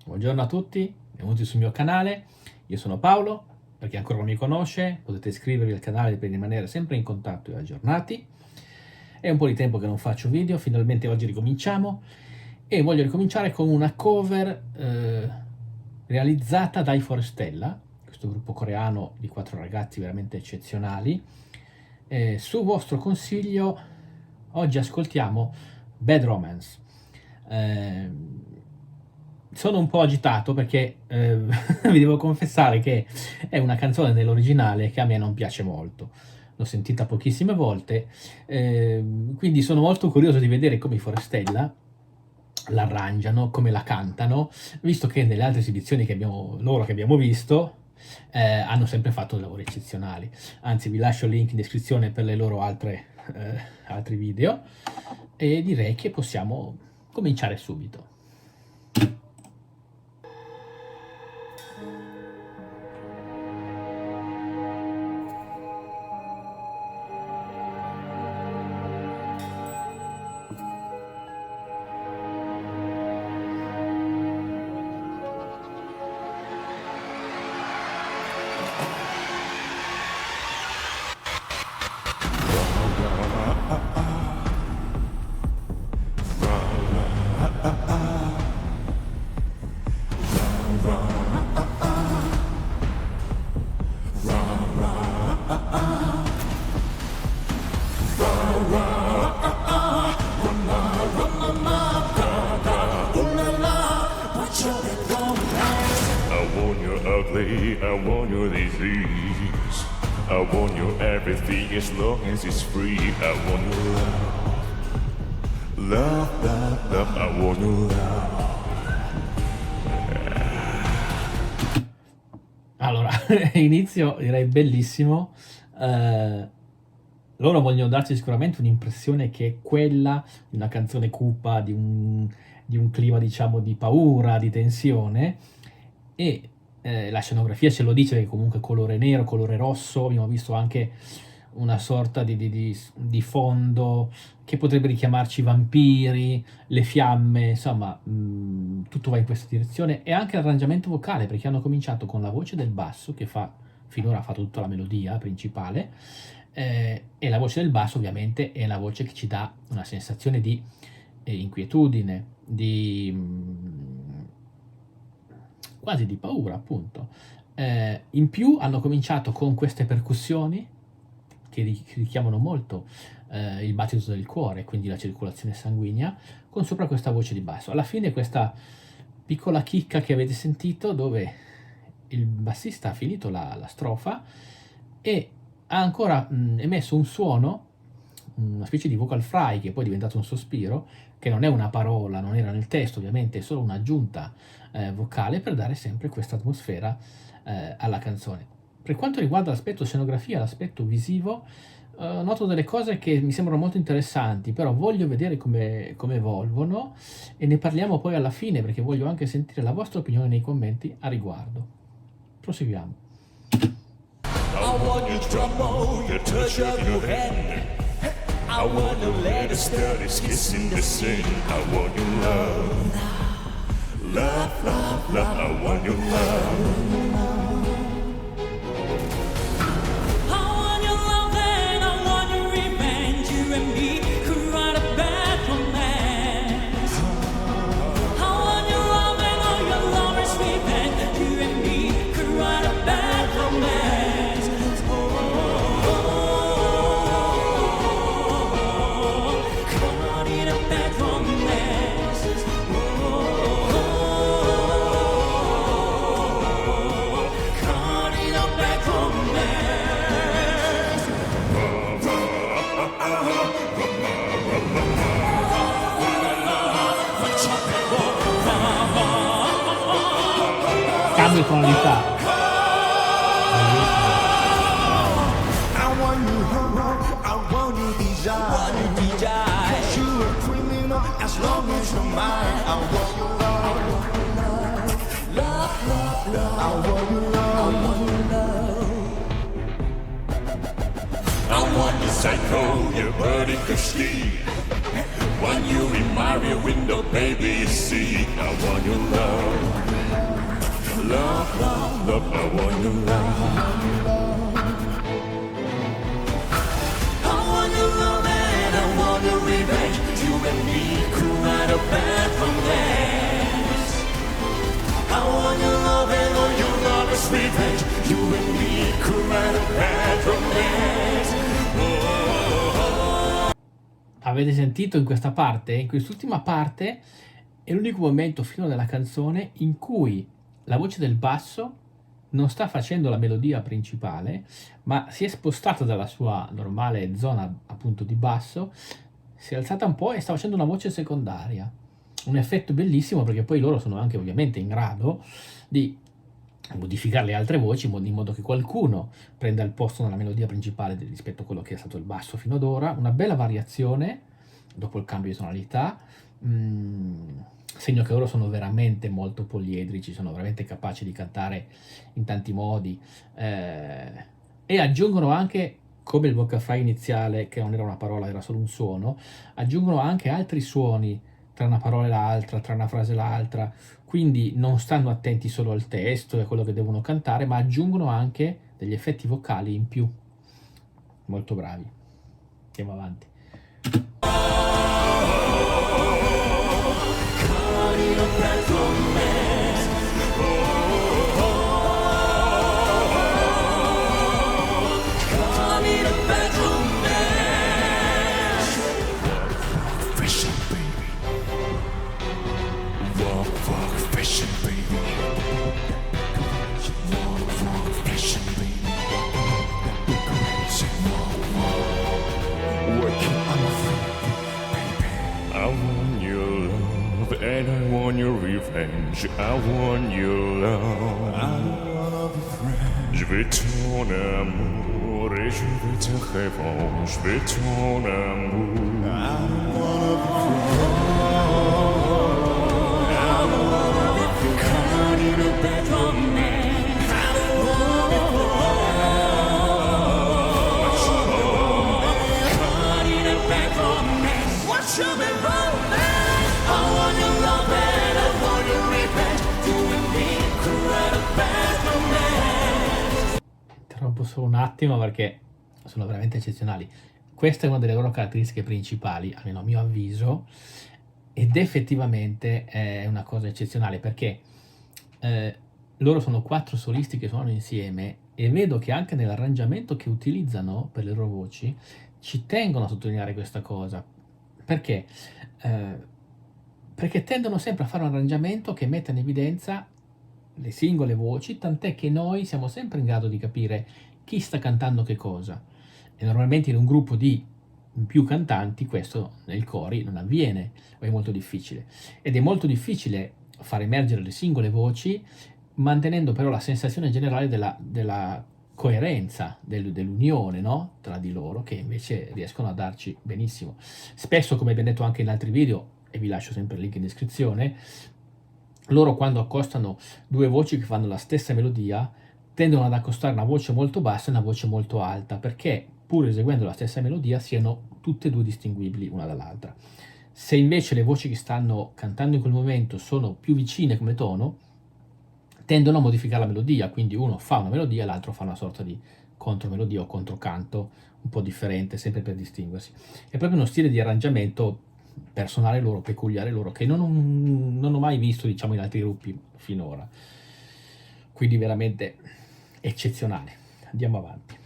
Buongiorno a tutti, benvenuti sul mio canale. Io sono Paolo, per chi ancora non mi conosce potete iscrivervi al canale per rimanere sempre in contatto e aggiornati. È un po' di tempo che non faccio video, finalmente oggi ricominciamo e voglio ricominciare con una cover realizzata dai Forestella, questo gruppo coreano di 4 ragazzi veramente eccezionali. Su vostro consiglio oggi ascoltiamo Bad Romance. Sono un po' agitato perché vi devo confessare che è una canzone nell'originale che a me non piace molto. L'ho sentita pochissime volte, quindi sono molto curioso di vedere come i Forestella l'arrangiano, come la cantano, visto che nelle altre esibizioni che abbiamo visto hanno sempre fatto lavori eccezionali. Anzi, vi lascio il link in descrizione per le loro altri video e direi che possiamo cominciare subito. I want your disease. I want your everything as long as it's free. I want your love. Love, love, love. I want your love. Allora, inizio direi bellissimo. Loro vogliono darci sicuramente un'impressione che è quella di una canzone cupa, di un clima diciamo di paura, di tensione, e la scenografia ce lo dice, che comunque colore nero, colore rosso. Abbiamo visto anche una sorta di fondo che potrebbe richiamarci i vampiri, le fiamme, insomma tutto va in questa direzione. E anche l'arrangiamento vocale, perché hanno cominciato con la voce del basso che finora ha fatto tutta la melodia principale, e la voce del basso ovviamente è la voce che ci dà una sensazione di inquietudine, quasi di paura, appunto. In più hanno cominciato con queste percussioni che richiamano molto il battito del cuore, quindi la circolazione sanguigna, con sopra questa voce di basso. Alla fine questa piccola chicca che avete sentito, dove il bassista ha finito la strofa e ha ancora emesso un suono, una specie di vocal fry che poi è diventato un sospiro, che non è una parola, non era nel testo ovviamente, è solo un'aggiunta vocale per dare sempre questa atmosfera alla canzone. Per quanto riguarda l'aspetto scenografia, l'aspetto visivo, noto delle cose che mi sembrano molto interessanti, però voglio vedere come evolvono e ne parliamo poi alla fine, perché voglio anche sentire la vostra opinione nei commenti a riguardo. Proseguiamo. I want you to tremble, the touch of your hand. I want to let us start this kissing the sing. I want your love. Love, love, love. I want your love. Cambio tonalità. I want you horror, I want you desire. 'Cause you a criminal as long as you're mine. I want your love. Love, love, love. I want your love. I want your psycho, your body could ski. When you in my rear window, baby, you see. I want your love. Love, love, love, I want your love. I want your love and I want your revenge. You and me could write a bad romance. I want your love and all your love is revenge. You and me could write a bad romance. Avete sentito in questa parte? In quest'ultima parte è l'unico momento fino della canzone in cui la voce del basso non sta facendo la melodia principale, ma si è spostata dalla sua normale zona appunto di basso, si è alzata un po' e sta facendo una voce secondaria. Un effetto bellissimo, perché poi loro sono anche ovviamente in grado di modificare le altre voci in modo che qualcuno prenda il posto nella melodia principale rispetto a quello che è stato il basso fino ad ora. Una bella variazione dopo il cambio di tonalità, segno che loro sono veramente molto poliedrici, sono veramente capaci di cantare in tanti modi, e aggiungono anche, come il vocafry iniziale, che non era una parola, era solo un suono, aggiungono anche altri suoni tra una parola e l'altra, tra una frase e l'altra, quindi non stanno attenti solo al testo e a quello che devono cantare, ma aggiungono anche degli effetti vocali in più. Molto bravi. Andiamo avanti. I want your love and I want your revenge. I want your love. Je veux ton amour et je veux ta revanche. Je veux ton amour. Interrompo solo un attimo perché sono veramente eccezionali. Questa è una delle loro caratteristiche principali, almeno a mio avviso, ed effettivamente è una cosa eccezionale perché loro sono 4 solisti che suonano insieme e vedo che anche nell'arrangiamento che utilizzano per le loro voci ci tengono a sottolineare questa cosa. Perché? Perché tendono sempre a fare un arrangiamento che metta in evidenza le singole voci, tant'è che noi siamo sempre in grado di capire chi sta cantando che cosa. E normalmente in un gruppo di più cantanti questo nei cori non avviene, o è molto difficile. Ed è molto difficile far emergere le singole voci mantenendo però la sensazione generale della coerenza, dell'unione, no? Tra di loro, che invece riescono a darci benissimo. Spesso, come abbiamo detto anche in altri video, e vi lascio sempre il link in descrizione, loro quando accostano 2 voci che fanno la stessa melodia tendono ad accostare una voce molto bassa e una voce molto alta, perché pur eseguendo la stessa melodia siano tutte e 2 distinguibili una dall'altra. Se invece le voci che stanno cantando in quel momento sono più vicine come tono, tendono a modificare la melodia, quindi uno fa una melodia e l'altro fa una sorta di contromelodia o controcanto un po' differente, sempre per distinguersi. È proprio uno stile di arrangiamento personale loro, peculiare loro, che non ho mai visto, diciamo, in altri gruppi finora. Quindi veramente eccezionale. Andiamo avanti.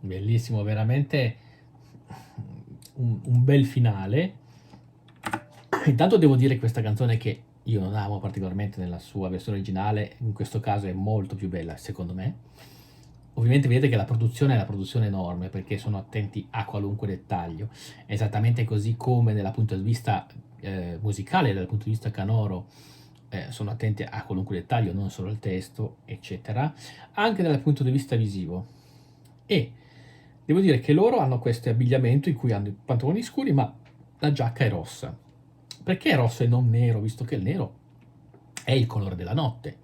Bellissimo, veramente un bel finale. Intanto devo dire questa canzone che io non amo particolarmente nella sua versione originale, in questo caso è molto più bella secondo me. Ovviamente vedete che la produzione è una produzione enorme perché sono attenti a qualunque dettaglio, esattamente così come dal punto di vista musicale, dal punto di vista canoro, sono attenti a qualunque dettaglio, non solo al testo, eccetera, anche dal punto di vista visivo. E devo dire che loro hanno questo abbigliamento in cui hanno i pantaloni scuri, ma la giacca è rossa. Perché è rosso e non nero, visto che il nero è il colore della notte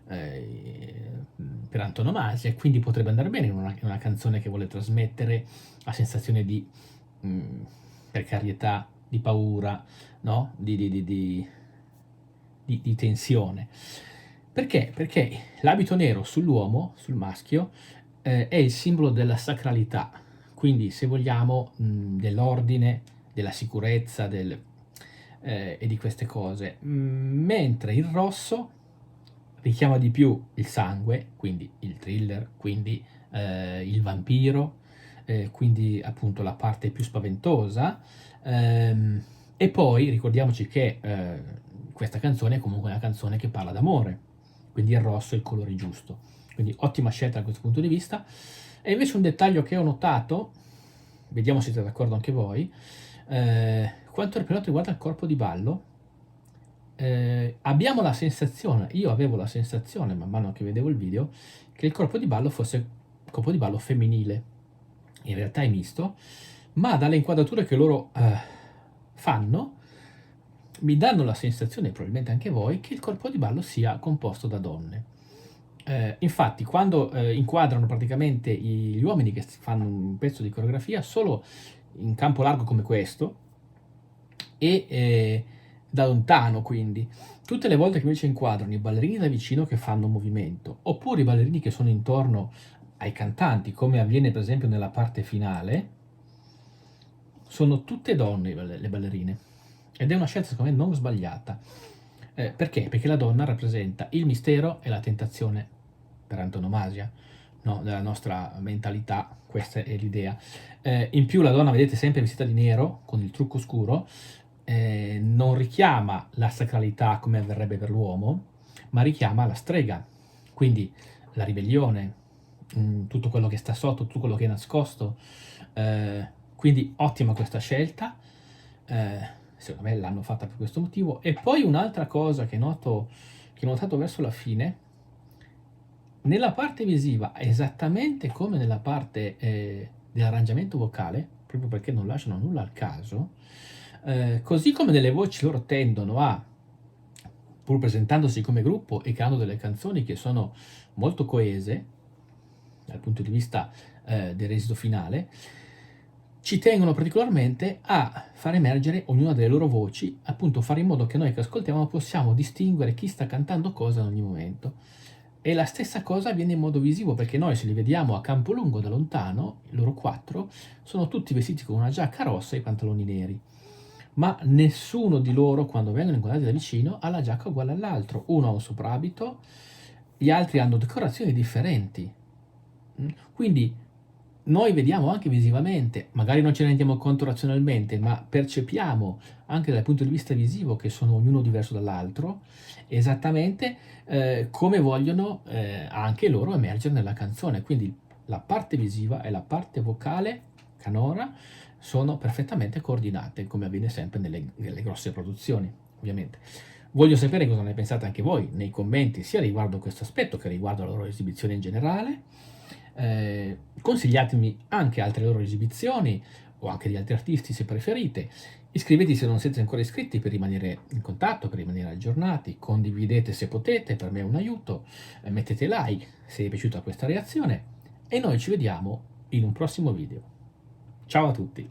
per antonomasia, e quindi potrebbe andare bene in una canzone che vuole trasmettere la sensazione di precarietà, di paura, no? Di tensione. Perché? Perché l'abito nero sull'uomo, sul maschio, è il simbolo della sacralità, quindi se vogliamo dell'ordine, della sicurezza e di queste cose, mentre il rosso richiama di più il sangue, quindi il thriller, quindi il vampiro, quindi appunto la parte più spaventosa, e poi ricordiamoci che questa canzone è comunque una canzone che parla d'amore, quindi il rosso è il colore giusto, quindi ottima scelta da questo punto di vista. E invece un dettaglio che ho notato, vediamo se siete d'accordo anche voi, quanto per quanto riguarda il corpo di ballo, abbiamo la sensazione, io avevo la sensazione man mano che vedevo il video, che il corpo di ballo fosse un corpo di ballo femminile, in realtà è misto, ma dalle inquadrature che loro fanno mi danno la sensazione, probabilmente anche voi, che il corpo di ballo sia composto da donne. Infatti quando inquadrano praticamente gli uomini che fanno un pezzo di coreografia solo in campo largo come questo e da lontano, quindi tutte le volte che invece inquadrano i ballerini da vicino che fanno un movimento, oppure i ballerini che sono intorno ai cantanti, come avviene per esempio nella parte finale, sono tutte donne le ballerine, ed è una scelta secondo me non sbagliata. Perché? Perché la donna rappresenta il mistero e la tentazione per antonomasia, no? Della nostra mentalità, questa è l'idea. In più la donna, vedete, sempre vestita di nero, con il trucco scuro, non richiama la sacralità come avverrebbe per l'uomo, ma richiama la strega, quindi la ribellione, tutto quello che sta sotto, tutto quello che è nascosto. Quindi ottima questa scelta, secondo me l'hanno fatta per questo motivo. E poi un'altra cosa che ho notato verso la fine, nella parte visiva, esattamente come nella parte dell'arrangiamento vocale, proprio perché non lasciano nulla al caso, così come nelle voci loro tendono a, pur presentandosi come gruppo e creando delle canzoni che sono molto coese dal punto di vista del resito finale, ci tengono particolarmente a far emergere ognuna delle loro voci, appunto fare in modo che noi che ascoltiamo possiamo distinguere chi sta cantando cosa in ogni momento. E la stessa cosa avviene in modo visivo, perché noi se li vediamo a campo lungo da lontano, loro 4, sono tutti vestiti con una giacca rossa e i pantaloni neri. Ma nessuno di loro, quando vengono inquadrati da vicino, ha la giacca uguale all'altro. Uno ha un soprabito, gli altri hanno decorazioni differenti. Quindi noi vediamo anche visivamente, magari non ce ne rendiamo conto razionalmente, ma percepiamo anche dal punto di vista visivo che sono ognuno diverso dall'altro, esattamente come vogliono anche loro emergere nella canzone. Quindi la parte visiva e la parte vocale canora sono perfettamente coordinate, come avviene sempre nelle grosse produzioni, ovviamente. Voglio sapere cosa ne pensate anche voi nei commenti, sia riguardo questo aspetto che riguardo la loro esibizione in generale. Consigliatemi anche altre loro esibizioni o anche di altri artisti se preferite. Iscrivetevi se non siete ancora iscritti per rimanere in contatto, per rimanere aggiornati. Condividete se potete, per me è un aiuto. Mettete like se vi è piaciuta questa reazione e noi ci vediamo in un prossimo video. Ciao a tutti!